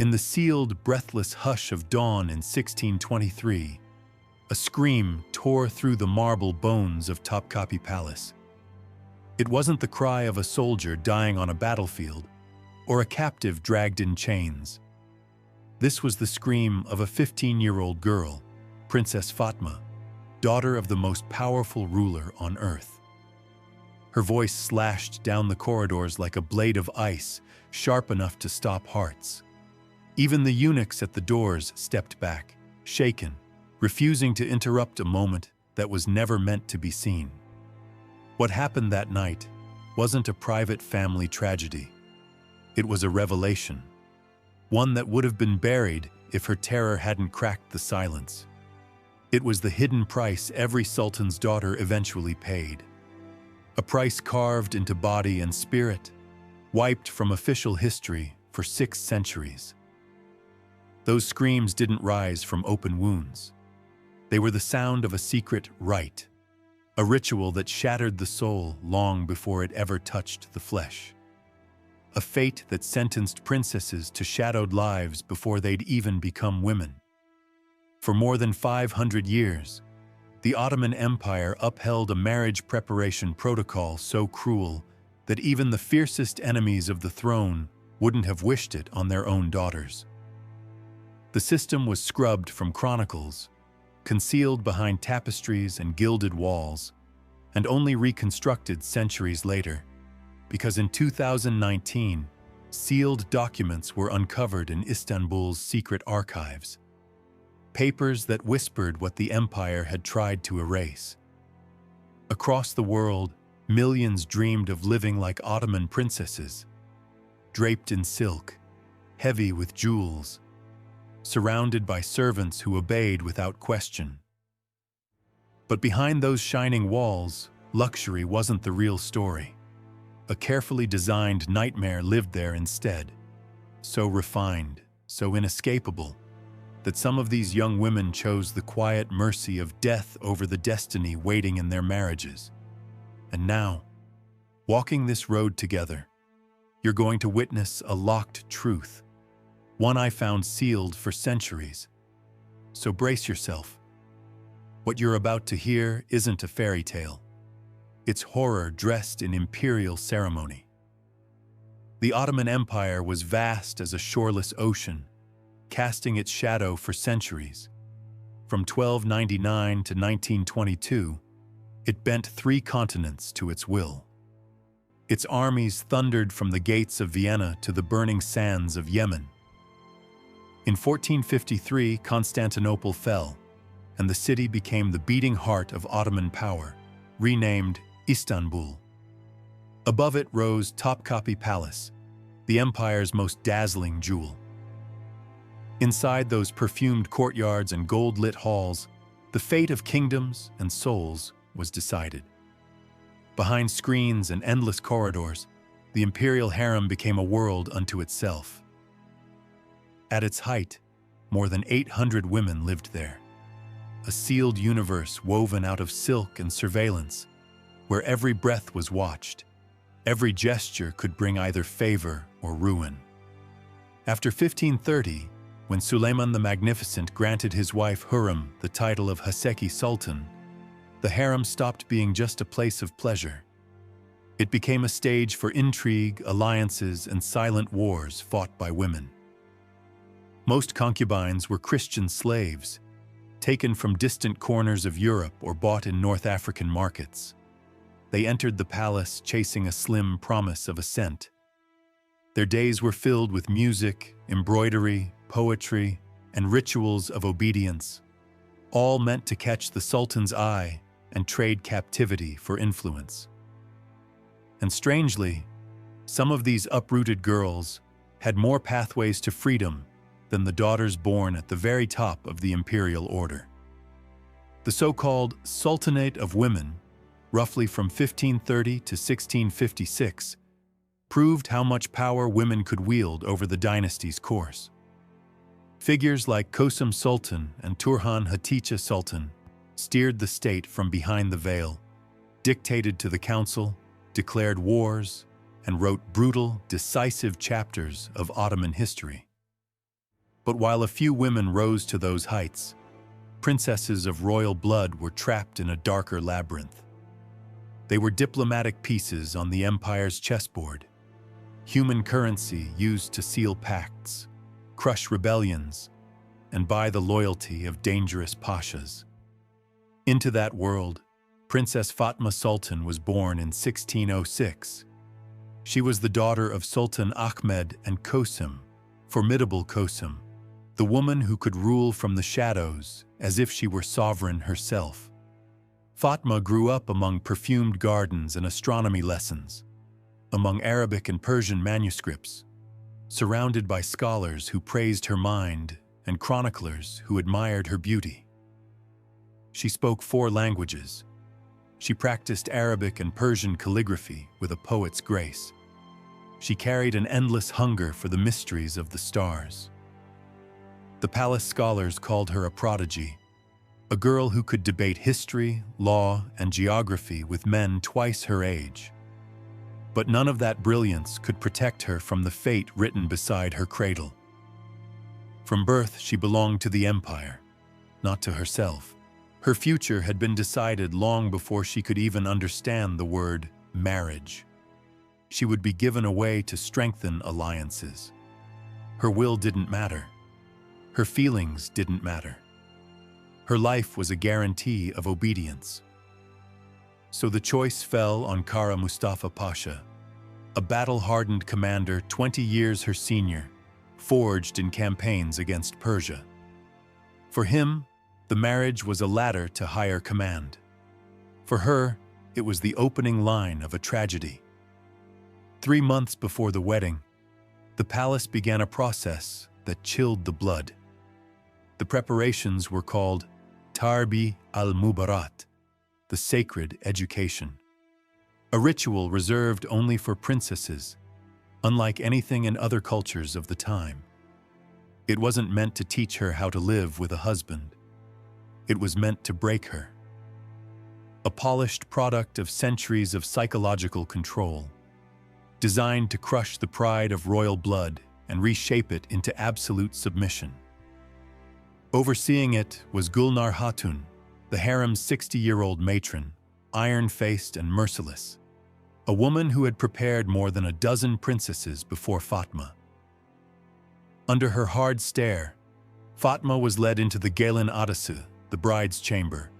In the sealed, breathless hush of dawn in 1623, a scream tore through the marble bones of Topkapi Palace. It wasn't the cry of a soldier dying on a battlefield or a captive dragged in chains. This was the scream of a 15-year-old girl, Princess Fatma, daughter of the most powerful ruler on earth. Her voice slashed down the corridors like a blade of ice, sharp enough to stop hearts. Even the eunuchs at the doors stepped back, shaken, refusing to interrupt a moment that was never meant to be seen. What happened that night wasn't a private family tragedy. It was a revelation, one that would have been buried if her terror hadn't cracked the silence. It was the hidden price every sultan's daughter eventually paid. A price carved into body and spirit, wiped from official history for 6 centuries. Those screams didn't rise from open wounds. They were the sound of a secret rite, a ritual that shattered the soul long before it ever touched the flesh. A fate that sentenced princesses to shadowed lives before they'd even become women. For more than 500 years, the Ottoman Empire upheld a marriage preparation protocol so cruel that even the fiercest enemies of the throne wouldn't have wished it on their own daughters. The system was scrubbed from chronicles, concealed behind tapestries and gilded walls, and only reconstructed centuries later, because in 2019, sealed documents were uncovered in Istanbul's secret archives. Papers that whispered what the empire had tried to erase. Across the world, millions dreamed of living like Ottoman princesses, draped in silk, heavy with jewels, surrounded by servants who obeyed without question. But behind those shining walls, luxury wasn't the real story. A carefully designed nightmare lived there instead, so refined, so inescapable, that some of these young women chose the quiet mercy of death over the destiny waiting in their marriages. And now, walking this road together, you're going to witness a locked truth, one I found sealed for centuries. So brace yourself. What you're about to hear isn't a fairy tale. It's horror dressed in imperial ceremony. The Ottoman Empire was vast as a shoreless ocean, casting its shadow for centuries. From 1299 to 1922, it bent 3 continents to its will. Its armies thundered from the gates of Vienna to the burning sands of Yemen. In 1453, Constantinople fell, and the city became the beating heart of Ottoman power, renamed Istanbul. Above it rose Topkapi Palace, the empire's most dazzling jewel. Inside those perfumed courtyards and gold-lit halls, the fate of kingdoms and souls was decided. Behind screens and endless corridors, the imperial harem became a world unto itself. At its height, more than 800 women lived there, a sealed universe woven out of silk and surveillance, where every breath was watched, every gesture could bring either favor or ruin. After 1530, when Suleiman the Magnificent granted his wife Harem the title of Haseki Sultan, the harem stopped being just a place of pleasure. It became a stage for intrigue, alliances, and silent wars fought by women. Most concubines were Christian slaves, taken from distant corners of Europe or bought in North African markets. They entered the palace chasing a slim promise of ascent. Their days were filled with music, embroidery, poetry, and rituals of obedience, all meant to catch the Sultan's eye and trade captivity for influence. And strangely, some of these uprooted girls had more pathways to freedom than the daughters born at the very top of the imperial order. The so-called Sultanate of Women, roughly from 1530 to 1656, proved how much power women could wield over the dynasty's course. Figures like Kosum Sultan and Turhan Hatice Sultan steered the state from behind the veil, dictated to the council, declared wars, and wrote brutal, decisive chapters of Ottoman history. But while a few women rose to those heights, princesses of royal blood were trapped in a darker labyrinth. They were diplomatic pieces on the empire's chessboard, human currency used to seal pacts, crush rebellions, and buy the loyalty of dangerous pashas. Into that world, Princess Fatma Sultan was born in 1606. She was the daughter of Sultan Ahmed and Kosim, formidable Kosim, the woman who could rule from the shadows as if she were sovereign herself. Fatma grew up among perfumed gardens and astronomy lessons, among Arabic and Persian manuscripts, surrounded by scholars who praised her mind and chroniclers who admired her beauty. She spoke 4 languages. She practiced Arabic and Persian calligraphy with a poet's grace. She carried an endless hunger for the mysteries of the stars. The palace scholars called her a prodigy, a girl who could debate history, law, and geography with men twice her age. But none of that brilliance could protect her from the fate written beside her cradle. From birth, she belonged to the empire, not to herself. Her future had been decided long before she could even understand the word marriage. She would be given away to strengthen alliances. Her will didn't matter. Her feelings didn't matter. Her life was a guarantee of obedience. So the choice fell on Kara Mustafa Pasha, a battle-hardened commander 20 years her senior, forged in campaigns against Persia. For him, the marriage was a ladder to higher command. For her, it was the opening line of a tragedy. 3 months before the wedding, the palace began a process that chilled the blood. The preparations were called Tarbi al-Mubarak, the sacred education. A ritual reserved only for princesses, unlike anything in other cultures of the time. It wasn't meant to teach her how to live with a husband. It was meant to break her. A polished product of centuries of psychological control, designed to crush the pride of royal blood and reshape it into absolute submission. Overseeing it was Gulnar Hatun, the harem's 60-year-old matron, iron-faced and merciless, a woman who had prepared more than a dozen princesses before Fatma. Under her hard stare, Fatma was led into the Gelin Adası, the bride's chamber,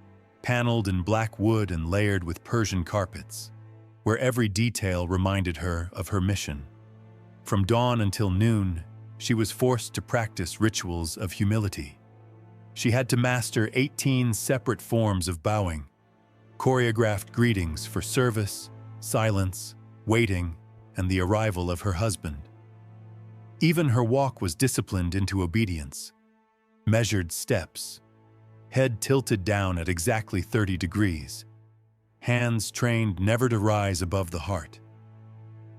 paneled in black wood and layered with Persian carpets, where every detail reminded her of her mission. From dawn until noon, she was forced to practice rituals of humility. She had to master 18 separate forms of bowing, choreographed greetings for service, silence, waiting, and the arrival of her husband. Even her walk was disciplined into obedience. Measured steps, head tilted down at exactly 30 degrees, hands trained never to rise above the heart.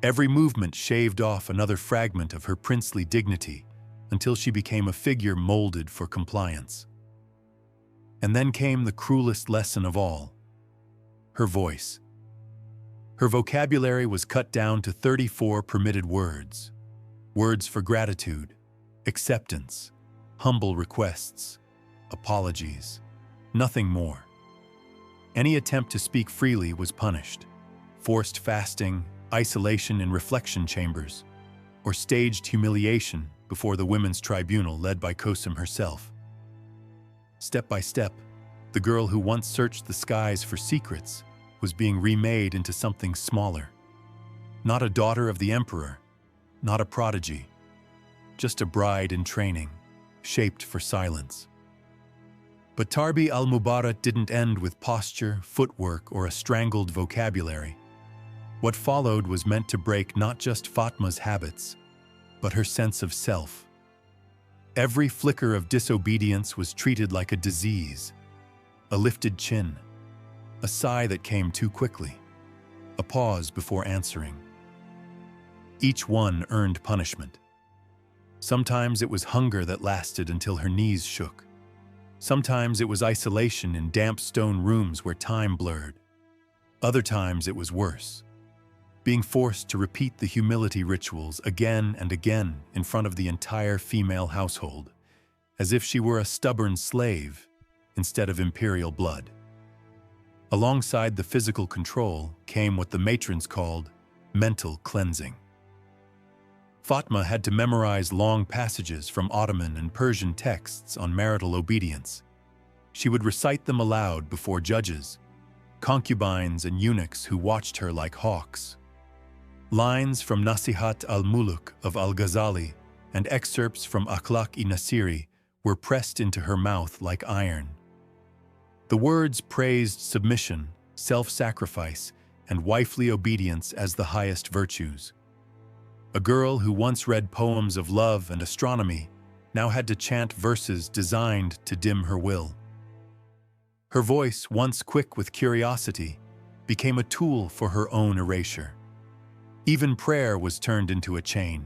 Every movement shaved off another fragment of her princely dignity until she became a figure molded for compliance. And then came the cruelest lesson of all: her voice. Her vocabulary was cut down to 34 permitted words. Words for gratitude, acceptance, humble requests, apologies, nothing more. Any attempt to speak freely was punished. Forced fasting, isolation in reflection chambers, or staged humiliation before the women's tribunal led by Kosim herself. Step by step, the girl who once searched the skies for secrets was being remade into something smaller. Not a daughter of the emperor, not a prodigy, just a bride in training, shaped for silence. But Tarbi al-Mubarak didn't end with posture, footwork, or a strangled vocabulary. What followed was meant to break not just Fatma's habits, but her sense of self. Every flicker of disobedience was treated like a disease: a lifted chin, a sigh that came too quickly, a pause before answering. Each one earned punishment. Sometimes it was hunger that lasted until her knees shook. Sometimes it was isolation in damp stone rooms where time blurred. Other times it was worse: being forced to repeat the humility rituals again and again in front of the entire female household, as if she were a stubborn slave instead of imperial blood. Alongside the physical control came what the matrons called mental cleansing. Fatma had to memorize long passages from Ottoman and Persian texts on marital obedience. She would recite them aloud before judges, concubines and eunuchs who watched her like hawks. Lines from Nasihat al-Muluk of al-Ghazali and excerpts from Akhlaq-i-Nasiri were pressed into her mouth like iron. The words praised submission, self-sacrifice, and wifely obedience as the highest virtues. A girl who once read poems of love and astronomy now had to chant verses designed to dim her will. Her voice, once quick with curiosity, became a tool for her own erasure. Even prayer was turned into a chain.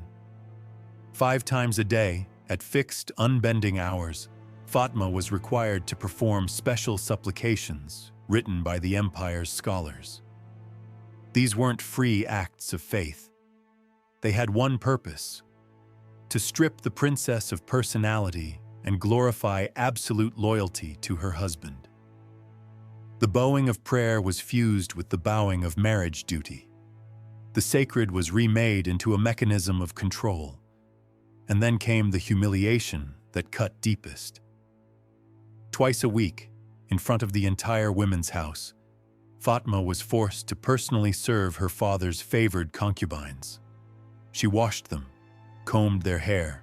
5 times a day, at fixed, unbending hours, Fatma was required to perform special supplications written by the empire's scholars. These weren't free acts of faith. They had one purpose: to strip the princess of personality and glorify absolute loyalty to her husband. The bowing of prayer was fused with the bowing of marriage duty. The sacred was remade into a mechanism of control. And then came the humiliation that cut deepest. Twice a week, in front of the entire women's house, Fatma was forced to personally serve her father's favored concubines. She washed them, combed their hair,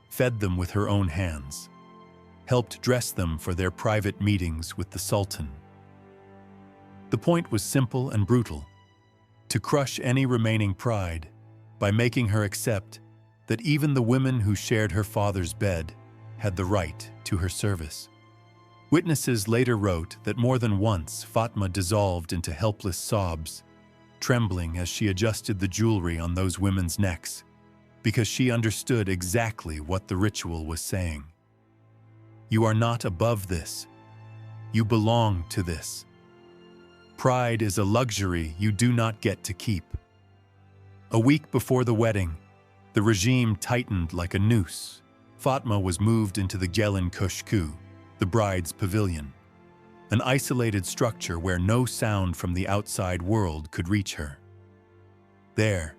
fed them with her own hands, helped dress them for their private meetings with the Sultan. The point was simple and brutal: to crush any remaining pride by making her accept that even the women who shared her father's bed had the right to her service. Witnesses later wrote that more than once Fatma dissolved into helpless sobs, trembling as she adjusted the jewelry on those women's necks, because she understood exactly what the ritual was saying. You are not above this. You belong to this. Pride is a luxury you do not get to keep. A week before the wedding, the regime tightened like a noose. Fatma was moved into the Gelin Köşkü, the bride's pavilion, an isolated structure where no sound from the outside world could reach her. There,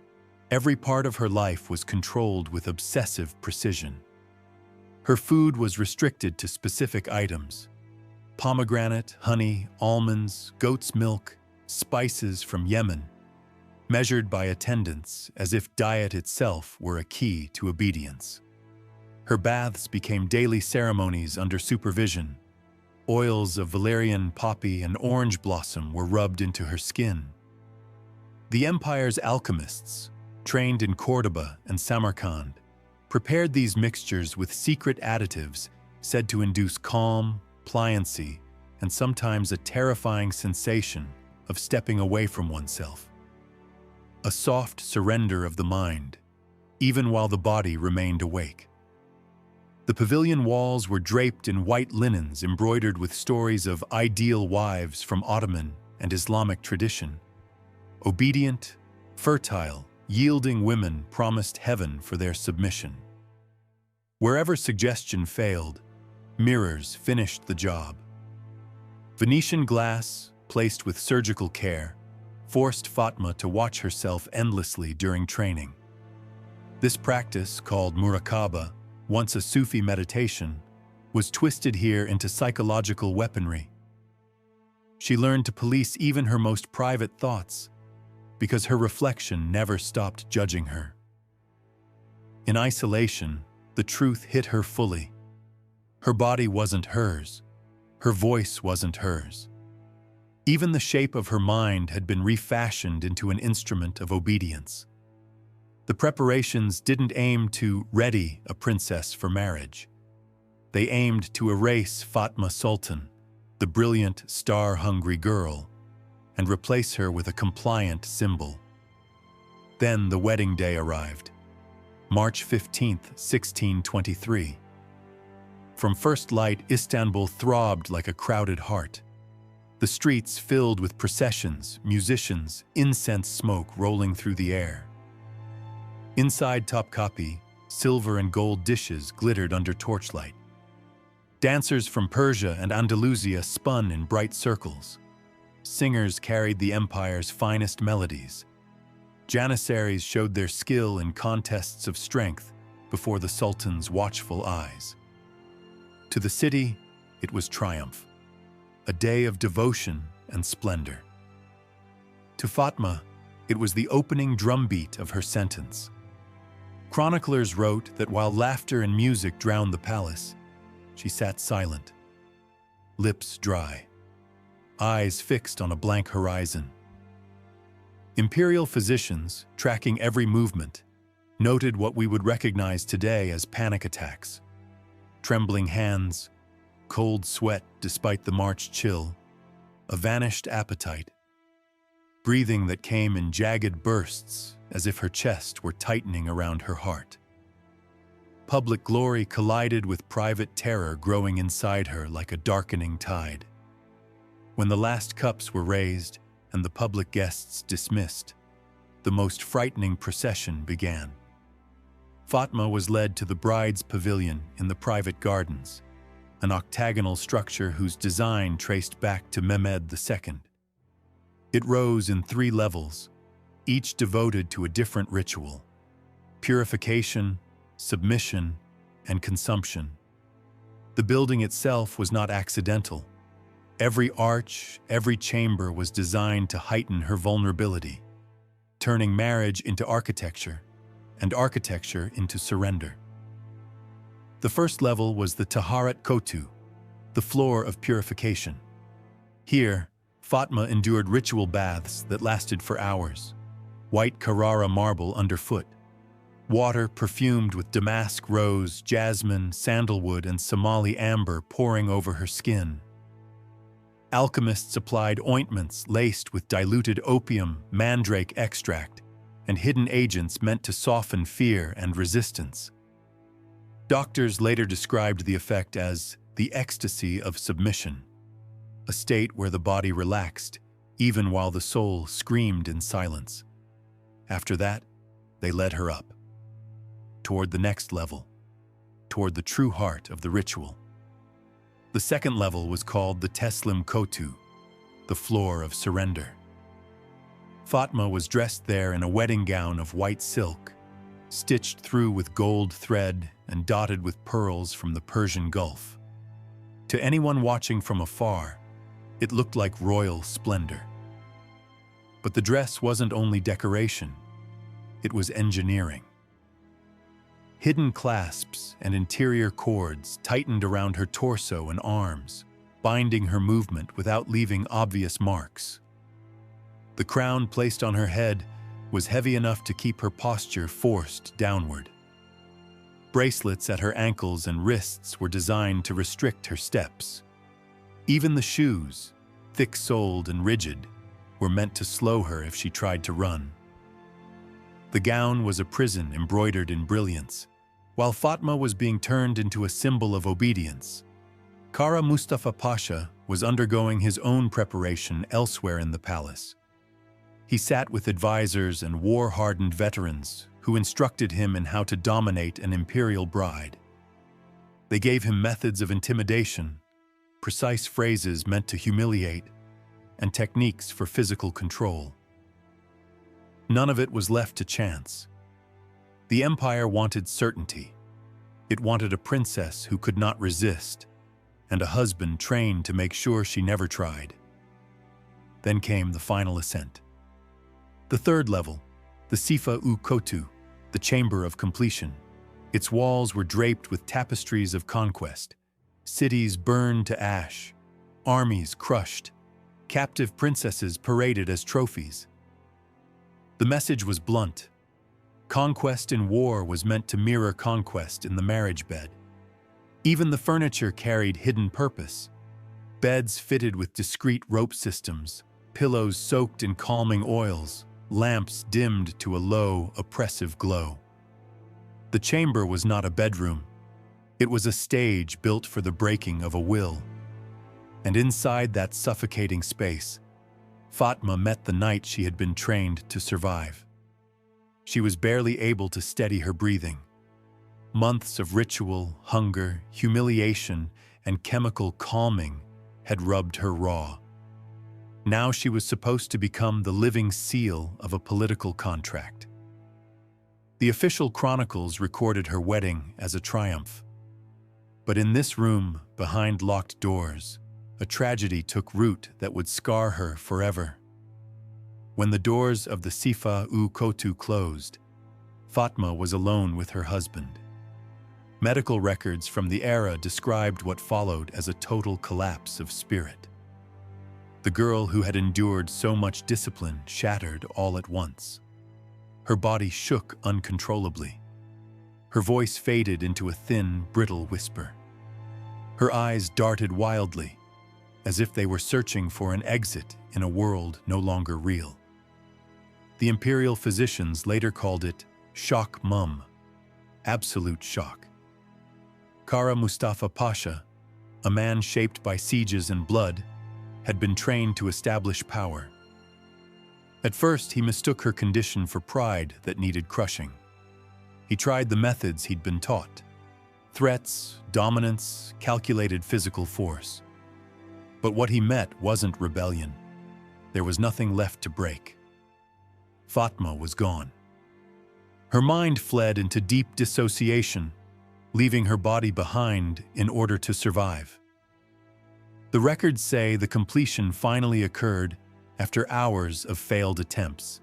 every part of her life was controlled with obsessive precision. Her food was restricted to specific items: pomegranate, honey, almonds, goat's milk, spices from Yemen, measured by attendance as if diet itself were a key to obedience. Her baths became daily ceremonies under supervision. Oils of valerian, poppy, and orange blossom were rubbed into her skin. The empire's alchemists, trained in Cordoba and Samarkand, prepared these mixtures with secret additives said to induce calm, pliancy, and sometimes a terrifying sensation of stepping away from oneself. A soft surrender of the mind, even while the body remained awake. The pavilion walls were draped in white linens embroidered with stories of ideal wives from Ottoman and Islamic tradition. Obedient, fertile, yielding women promised heaven for their submission. Wherever suggestion failed, mirrors finished the job. Venetian glass, placed with surgical care, forced Fatma to watch herself endlessly during training. This practice, called muraqaba, once a Sufi meditation, was twisted here into psychological weaponry. She learned to police even her most private thoughts, because her reflection never stopped judging her. In isolation, the truth hit her fully. Her body wasn't hers. Her voice wasn't hers. Even the shape of her mind had been refashioned into an instrument of obedience. The preparations didn't aim to ready a princess for marriage. They aimed to erase Fatma Sultan, the brilliant, star-hungry girl, and replace her with a compliant symbol. Then the wedding day arrived, March 15, 1623. From first light, Istanbul throbbed like a crowded heart. the streets filled with processions, musicians, incense smoke rolling through the air. Inside Topkapi, silver and gold dishes glittered under torchlight. Dancers from Persia and Andalusia spun in bright circles. Singers carried the empire's finest melodies. Janissaries showed their skill in contests of strength before the sultan's watchful eyes. To the city, it was triumph, a day of devotion and splendor. To Fatma, it was the opening drumbeat of her sentence. Chroniclers wrote that while laughter and music drowned the palace, she sat silent, lips dry, eyes fixed on a blank horizon. Imperial physicians, tracking every movement, noted what we would recognize today as panic attacks. Trembling hands, cold sweat despite the March chill, a vanished appetite, breathing that came in jagged bursts as if her chest were tightening around her heart. Public glory collided with private terror growing inside her like a darkening tide. When the last cups were raised and the public guests dismissed, the most frightening procession began. Fatma was led to the bride's pavilion in the private gardens, an octagonal structure whose design traced back to Mehmed II. It rose in 3 levels, each devoted to a different ritual: purification, submission, and consumption. The building itself was not accidental. Every arch, every chamber was designed to heighten her vulnerability, turning marriage into architecture and architecture into surrender. The first level was the Taharat Kotu, the floor of purification. Here, Fatma endured ritual baths that lasted for hours, white Carrara marble underfoot, water perfumed with damask rose, jasmine, sandalwood, and Somali amber pouring over her skin. Alchemists applied ointments laced with diluted opium, mandrake extract, and hidden agents meant to soften fear and resistance. Doctors later described the effect as the ecstasy of submission, a state where the body relaxed, even while the soul screamed in silence. After that, they led her up, toward the next level, toward the true heart of the ritual. The second level was called the Teslim Kotu, the floor of surrender. Fatma was dressed there in a wedding gown of white silk, stitched through with gold thread and dotted with pearls from the Persian Gulf. To anyone watching from afar, it looked like royal splendor. But the dress wasn't only decoration, it was engineering. Hidden clasps and interior cords tightened around her torso and arms, binding her movement without leaving obvious marks. The crown placed on her head was heavy enough to keep her posture forced downward. Bracelets at her ankles and wrists were designed to restrict her steps. Even the shoes, thick-soled and rigid, were meant to slow her if she tried to run. The gown was a prison embroidered in brilliance. While Fatma was being turned into a symbol of obedience, Kara Mustafa Pasha was undergoing his own preparation elsewhere in the palace. He sat with advisors and war-hardened veterans who instructed him in how to dominate an imperial bride. They gave him methods of intimidation, precise phrases meant to humiliate, and techniques for physical control. None of it was left to chance. The empire wanted certainty. It wanted a princess who could not resist, and a husband trained to make sure she never tried. Then came the final ascent. The third level, the Sifa-u-Kotu, the chamber of completion. Its walls were draped with tapestries of conquest, cities burned to ash, armies crushed, captive princesses paraded as trophies. The message was blunt. Conquest in war was meant to mirror conquest in the marriage bed. Even the furniture carried hidden purpose. Beds fitted with discreet rope systems, pillows soaked in calming oils, lamps dimmed to a low, oppressive glow. The chamber was not a bedroom. It was a stage built for the breaking of a will. And inside that suffocating space, Fatma met the night she had been trained to survive. She was barely able to steady her breathing. Months of ritual, hunger, humiliation, and chemical calming had rubbed her raw. Now she was supposed to become the living seal of a political contract. The official chronicles recorded her wedding as a triumph. But in this room, behind locked doors, a tragedy took root that would scar her forever. When the doors of the Sifa-u-Kotu closed, Fatma was alone with her husband. Medical records from the era described what followed as a total collapse of spirit. The girl who had endured so much discipline shattered all at once. Her body shook uncontrollably. Her voice faded into a thin, brittle whisper. Her eyes darted wildly, as if they were searching for an exit in a world no longer real. The imperial physicians later called it shock mum, absolute shock. Kara Mustafa Pasha, a man shaped by sieges and blood, had been trained to establish power. At first, he mistook her condition for pride that needed crushing. He tried the methods he'd been taught: threats, dominance, calculated physical force. But what he met wasn't rebellion. There was nothing left to break. Fatma was gone. Her mind fled into deep dissociation, leaving her body behind in order to survive. The records say the completion finally occurred after hours of failed attempts,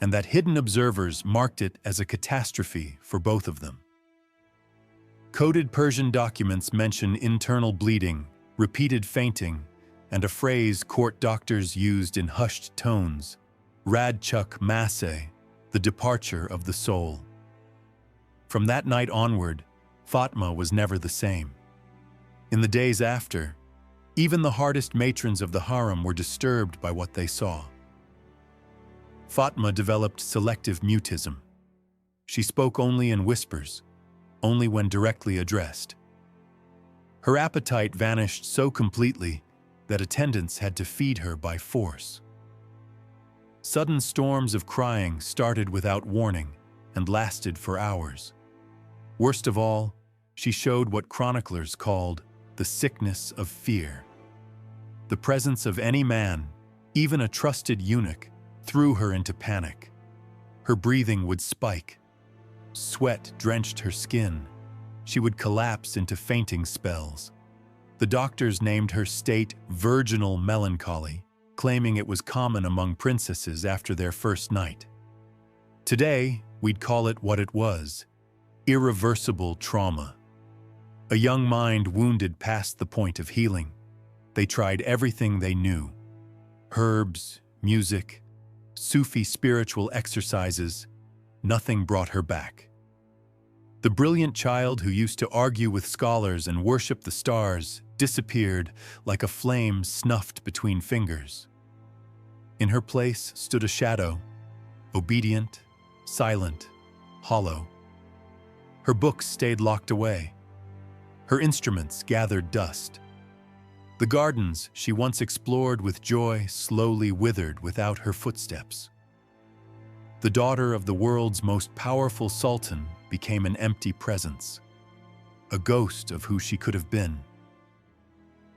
and that hidden observers marked it as a catastrophe for both of them. Coded Persian documents mention internal bleeding, repeated fainting, and a phrase court doctors used in hushed tones: Radchuk Mase, the departure of the soul. From that night onward, Fatma was never the same. In the days after, even the hardest matrons of the harem were disturbed by what they saw. Fatma developed selective mutism. She spoke only in whispers, only when directly addressed. Her appetite vanished so completely that attendants had to feed her by force. Sudden storms of crying started without warning and lasted for hours. Worst of all, she showed what chroniclers called the sickness of fear. The presence of any man, even a trusted eunuch, threw her into panic. Her breathing would spike. Sweat drenched her skin. She would collapse into fainting spells. The doctors named her state virginal melancholy, claiming it was common among princesses after their first night. Today, we'd call it what it was: irreversible trauma. A young mind wounded past the point of healing. They tried everything they knew: herbs, music, Sufi spiritual exercises. Nothing brought her back. The brilliant child who used to argue with scholars and worship the stars disappeared like a flame snuffed between fingers. In her place stood a shadow, obedient, silent, hollow. Her books stayed locked away. Her instruments gathered dust. The gardens she once explored with joy slowly withered without her footsteps. The daughter of the world's most powerful sultan became an empty presence, a ghost of who she could have been.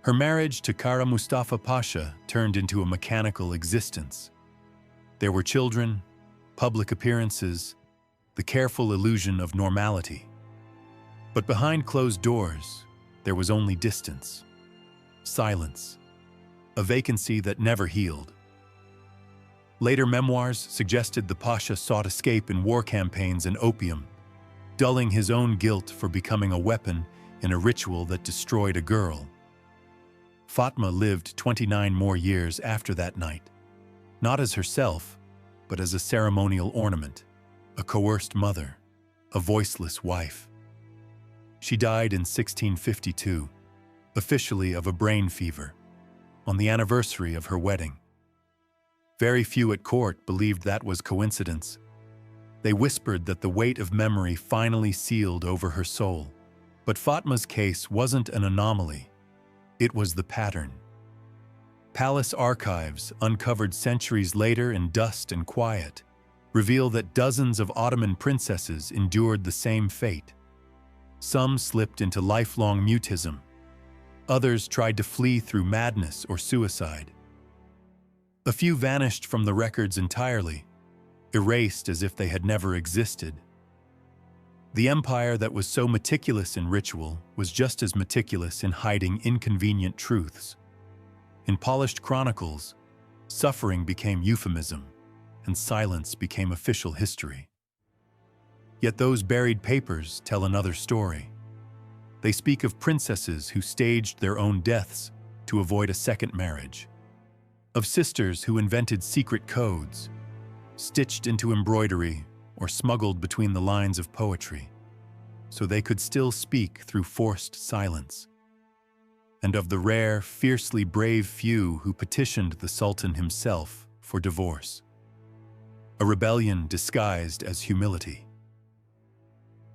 Her marriage to Kara Mustafa Pasha turned into a mechanical existence. There were children, public appearances, the careful illusion of normality. But behind closed doors, there was only distance, silence, a vacancy that never healed. Later memoirs suggested the Pasha sought escape in war campaigns and opium, dulling his own guilt for becoming a weapon in a ritual that destroyed a girl. Fatma lived 29 more years after that night, not as herself, but as a ceremonial ornament, a coerced mother, a voiceless wife. She died in 1652, officially of a brain fever, on the anniversary of her wedding. Very few at court believed that was coincidence. They whispered that the weight of memory finally sealed over her soul. But Fatma's case wasn't an anomaly. It was the pattern. Palace archives, uncovered centuries later in dust and quiet, reveal that dozens of Ottoman princesses endured the same fate. Some slipped into lifelong mutism. Others tried to flee through madness or suicide. A few vanished from the records entirely, erased as if they had never existed. The empire that was so meticulous in ritual was just as meticulous in hiding inconvenient truths. In polished chronicles, suffering became euphemism, and silence became official history. Yet those buried papers tell another story. They speak of princesses who staged their own deaths to avoid a second marriage, of sisters who invented secret codes, stitched into embroidery or smuggled between the lines of poetry, so they could still speak through forced silence, and of the rare, fiercely brave few who petitioned the Sultan himself for divorce, a rebellion disguised as humility.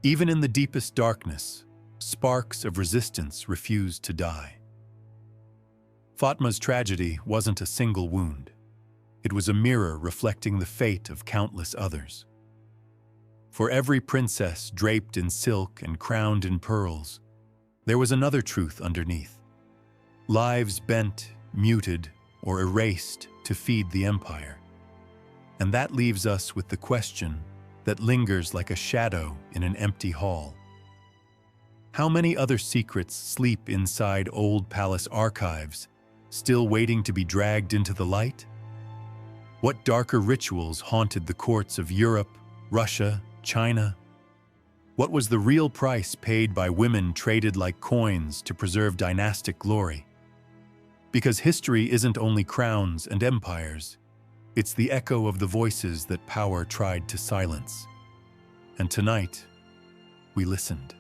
Even in the deepest darkness, sparks of resistance refused to die. Fatma's tragedy wasn't a single wound. It was a mirror reflecting the fate of countless others. For every princess draped in silk and crowned in pearls, there was another truth underneath. Lives bent, muted, or erased to feed the empire. And that leaves us with the question that lingers like a shadow in an empty hall. How many other secrets sleep inside old palace archives, still waiting to be dragged into the light? What darker rituals haunted the courts of Europe, Russia, China? What was the real price paid by women traded like coins to preserve dynastic glory? Because history isn't only crowns and empires, it's the echo of the voices that power tried to silence. And tonight, we listened.